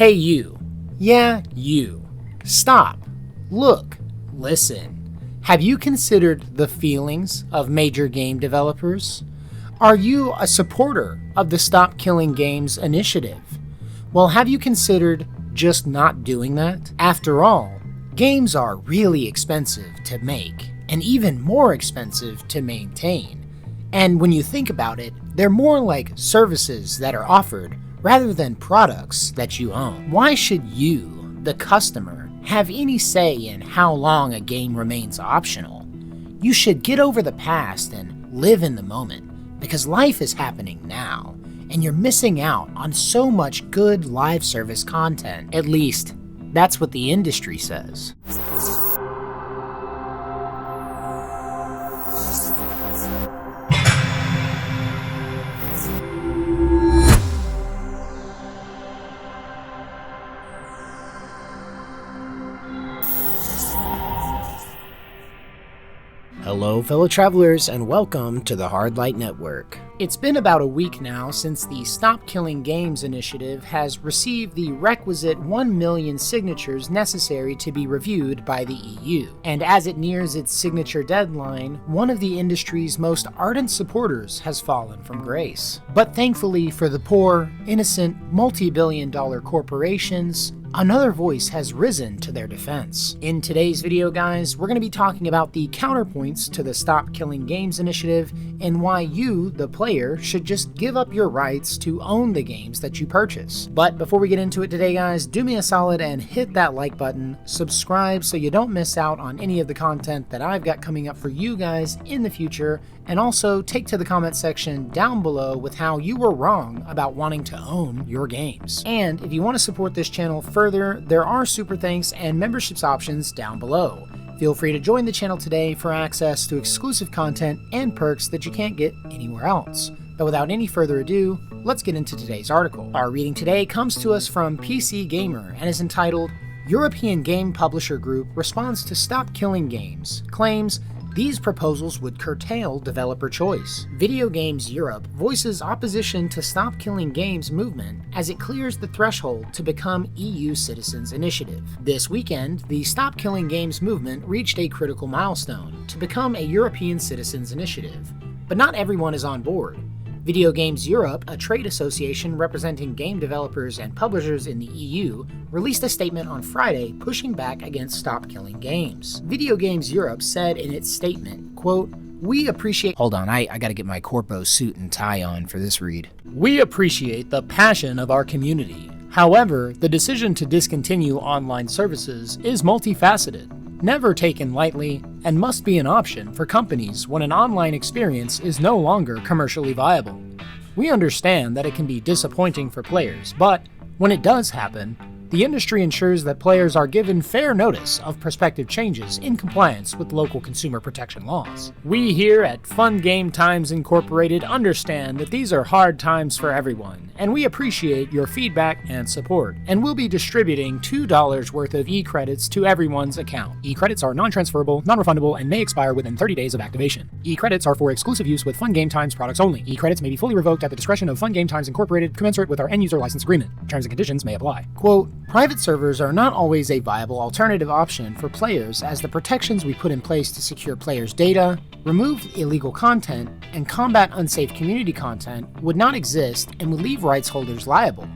Hey you. Yeah, you. Stop. Look. Listen. Have you considered the feelings of major game developers? Are you a supporter of the Stop Killing Games initiative? Well, have you considered just not doing that? After all, games are really expensive to make, and even more expensive to maintain. And when you think about it, they're more like services that are offered rather than products that you own. Why should you, the customer, have any say in how long a game remains optional? You should get over the past and live in the moment, because life is happening now, and you're missing out on so much good live service content. At least, that's what the industry says. Hello fellow travelers and welcome to the Hardlight Network. It's been about a week now since the Stop Killing Games initiative has received the requisite 1 million signatures necessary to be reviewed by the EU. And as it nears its signature deadline, one of the industry's most ardent supporters has fallen from grace. But thankfully for the poor, innocent, multi-billion-dollar corporations, another voice has risen to their defense. In today's video, guys, we're going to be talking about the counterpoints to the Stop Killing Games initiative and why you, the player, should just give up your rights to own the games that you purchase. But before we get into it today, guys, do me a solid and hit that like button, subscribe so you don't miss out on any of the content that I've got coming up for you guys in the future, and also take to the comment section down below with how you were wrong about wanting to own your games. And if you want to support this channel further, there are super thanks and memberships options down below. Feel free to join the channel today for access to exclusive content and perks that you can't get anywhere else. But without any further ado, let's get into today's article. Our reading today comes to us from PC Gamer and is entitled, European Game Publisher Group Responds to Stop Killing Games, Claims these proposals would curtail developer choice. Video Games Europe voices opposition to Stop Killing Games movement as it clears the threshold to become EU Citizens Initiative. This weekend, the Stop Killing Games movement reached a critical milestone to become a European Citizens Initiative. But not everyone is on board. Video Games Europe, a trade association representing game developers and publishers in the EU, released a statement on Friday pushing back against Stop Killing Games. Video Games Europe said in its statement, quote, "We appreciate..." Hold on, I gotta get my corpo suit and tie on for this read. "We appreciate the passion of our community. However, the decision to discontinue online services is multifaceted, never taken lightly, and must be an option for companies when an online experience is no longer commercially viable. We understand that it can be disappointing for players, but when it does happen, the industry ensures that players are given fair notice of prospective changes in compliance with local consumer protection laws. We here at Fun Game Times Incorporated understand that these are hard times for everyone, and we appreciate your feedback and support, and we'll be distributing $2 worth of e-credits to everyone's account. E-credits are non-transferable, non-refundable, and may expire within 30 days of activation. E-credits are for exclusive use with Fun Game Times products only. E-credits may be fully revoked at the discretion of Fun Game Times Incorporated, commensurate with our end-user license agreement. Terms and conditions may apply." Quote, "Private servers are not always a viable alternative option for players, as the protections we put in place to secure players' data, remove illegal content, and combat unsafe community content would not exist and would leave rights holders liable.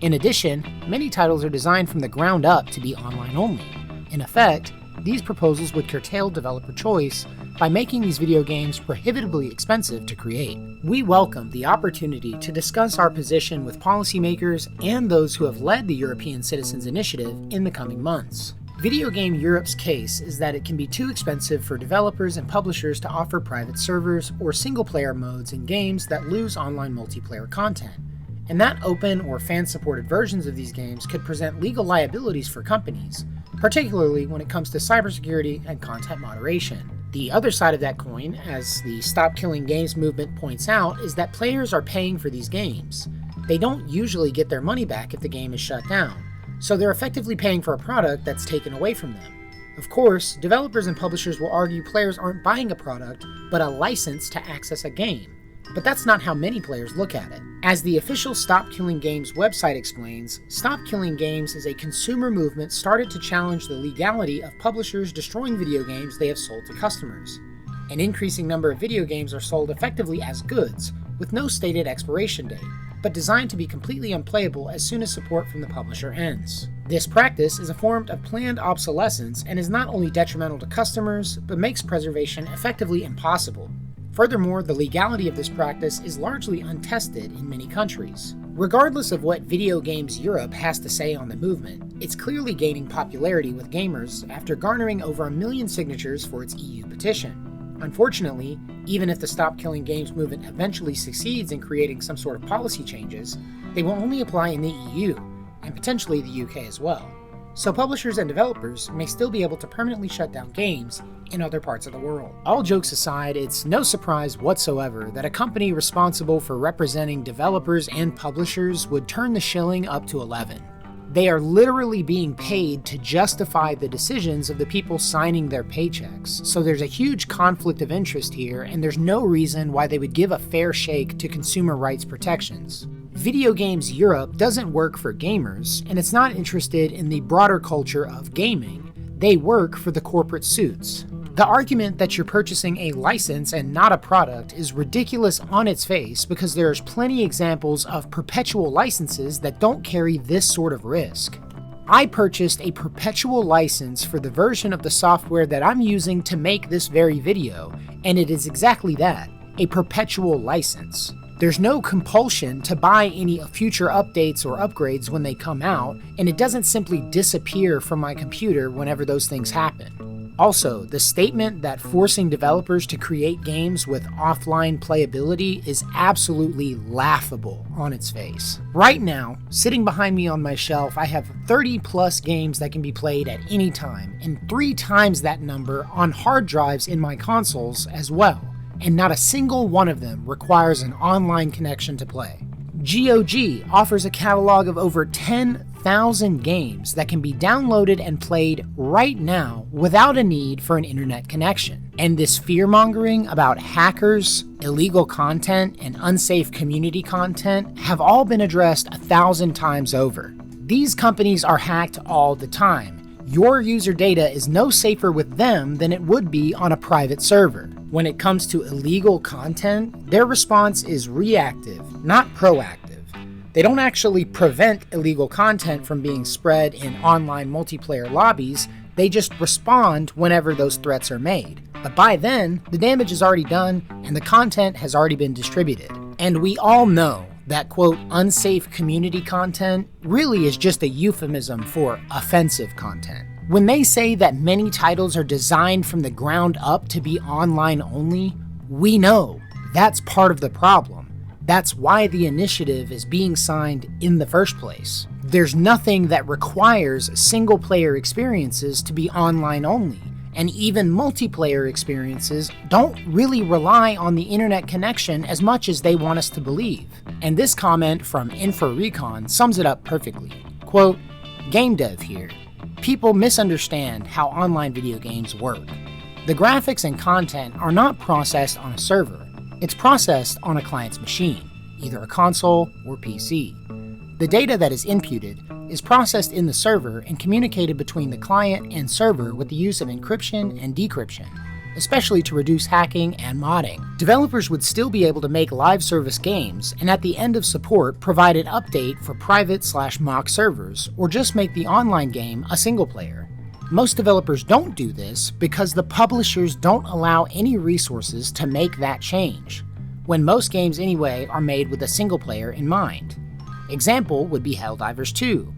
In addition, many titles are designed from the ground up to be online only. In effect, these proposals would curtail developer choice by making these video games prohibitively expensive to create. We welcome the opportunity to discuss our position with policymakers and those who have led the European Citizens Initiative in the coming months. Video Game Europe's case is that it can be too expensive for developers and publishers to offer private servers or single-player modes in games that lose online multiplayer content, and that open or fan-supported versions of these games could present legal liabilities for companies, particularly when it comes to cybersecurity and content moderation. The other side of that coin, as the Stop Killing Games movement points out, is that players are paying for these games. They don't usually get their money back if the game is shut down, so they're effectively paying for a product that's taken away from them. Of course, developers and publishers will argue players aren't buying a product, but a license to access a game. But that's not how many players look at it. As the official Stop Killing Games website explains, Stop Killing Games is a consumer movement started to challenge the legality of publishers destroying video games they have sold to customers. An increasing number of video games are sold effectively as goods, with no stated expiration date, but designed to be completely unplayable as soon as support from the publisher ends. This practice is a form of planned obsolescence and is not only detrimental to customers, but makes preservation effectively impossible. Furthermore, the legality of this practice is largely untested in many countries. Regardless of what Video Games Europe has to say on the movement, it's clearly gaining popularity with gamers after garnering over 1 million signatures for its EU petition. Unfortunately, even if the Stop Killing Games movement eventually succeeds in creating some sort of policy changes, they will only apply in the EU, and potentially the UK as well. So publishers and developers may still be able to permanently shut down games in other parts of the world. All jokes aside, it's no surprise whatsoever that a company responsible for representing developers and publishers would turn the shilling up to 11. They are literally being paid to justify the decisions of the people signing their paychecks, so there's a huge conflict of interest here, and there's no reason why they would give a fair shake to consumer rights protections. Video Games Europe doesn't work for gamers, and it's not interested in the broader culture of gaming. They work for the corporate suits. The argument that you're purchasing a license and not a product is ridiculous on its face because there's plenty examples of perpetual licenses that don't carry this sort of risk. I purchased a perpetual license for the version of the software that I'm using to make this very video, and it is exactly that, a perpetual license. There's no compulsion to buy any future updates or upgrades when they come out, and it doesn't simply disappear from my computer whenever those things happen. Also, the statement that forcing developers to create games with offline playability is absolutely laughable on its face. Right now, sitting behind me on my shelf, I have 30 plus games that can be played at any time, and 3 times that number on hard drives in my consoles as well. And not a single one of them requires an online connection to play. GOG offers a catalog of over 10,000 games that can be downloaded and played right now without a need for an internet connection. And this fear-mongering about hackers, illegal content, and unsafe community content have all been addressed 1,000 times over. These companies are hacked all the time. Your user data is no safer with them than it would be on a private server. When it comes to illegal content, their response is reactive, not proactive. They don't actually prevent illegal content from being spread in online multiplayer lobbies, they just respond whenever those threats are made. But by then, the damage is already done and the content has already been distributed. And we all know that, quote, unsafe community content really is just a euphemism for offensive content. When they say that many titles are designed from the ground up to be online only, we know that's part of the problem. That's why the initiative is being signed in the first place. There's nothing that requires single-player experiences to be online only, and even multiplayer experiences don't really rely on the internet connection as much as they want us to believe. And this comment from InfoRecon sums it up perfectly. Quote, "Game dev here. People misunderstand how online video games work. The graphics and content are not processed on a server. It's processed on a client's machine, either a console or PC. The data that is inputted is processed in the server and communicated between the client and server with the use of encryption and decryption, especially to reduce hacking and modding. Developers would still be able to make live service games, and at the end of support provide an update for private/mock servers, or just make the online game a single player. Most developers don't do this because the publishers don't allow any resources to make that change, when most games anyway are made with a single player in mind. Example would be Helldivers 2.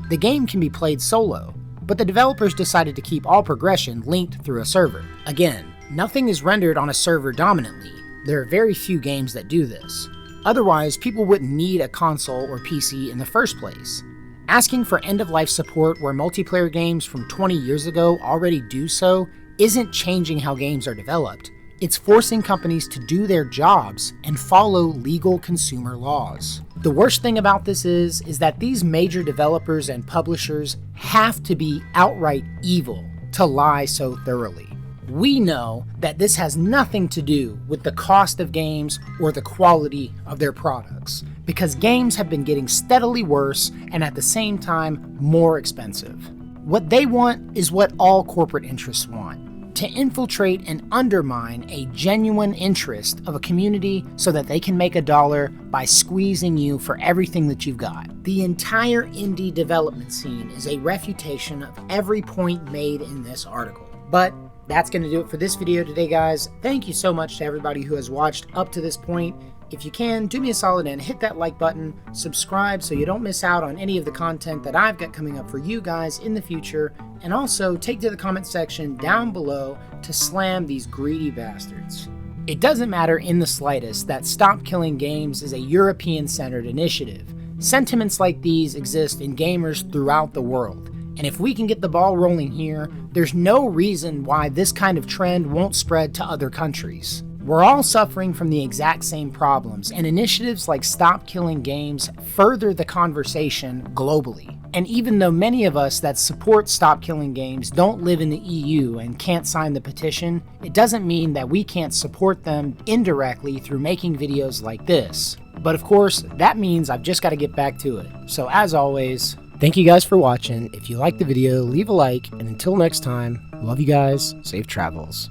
The game can be played solo, but the developers decided to keep all progression linked through a server. Again, nothing is rendered on a server dominantly. There are very few games that do this. Otherwise, people wouldn't need a console or PC in the first place. Asking for end-of-life support where multiplayer games from 20 years ago already do so isn't changing how games are developed. It's forcing companies to do their jobs and follow legal consumer laws. The worst thing about this is that these major developers and publishers have to be outright evil to lie so thoroughly. We know that this has nothing to do with the cost of games or the quality of their products. because games have been getting steadily worse and at the same time more expensive. What they want is what all corporate interests want: to infiltrate and undermine a genuine interest of a community so that they can make a dollar by squeezing you for everything that you've got. The entire indie development scene is a refutation of every point made in this article. But that's going to do it for this video today, guys. Thank you so much to everybody who has watched up to this point. If you can, do me a solid and hit that like button, subscribe so you don't miss out on any of the content that I've got coming up for you guys in the future, and also take to the comment section down below to slam these greedy bastards. It doesn't matter in the slightest that Stop Killing Games is a European-centered initiative. Sentiments like these exist in gamers throughout the world, and if we can get the ball rolling here, there's no reason why this kind of trend won't spread to other countries. We're all suffering from the exact same problems, and initiatives like Stop Killing Games further the conversation globally. And even though many of us that support Stop Killing Games don't live in the EU and can't sign the petition, it doesn't mean that we can't support them indirectly through making videos like this. But of course, that means I've just got to get back to it. So as always, thank you guys for watching. If you liked the video, leave a like, and until next time, love you guys, safe travels.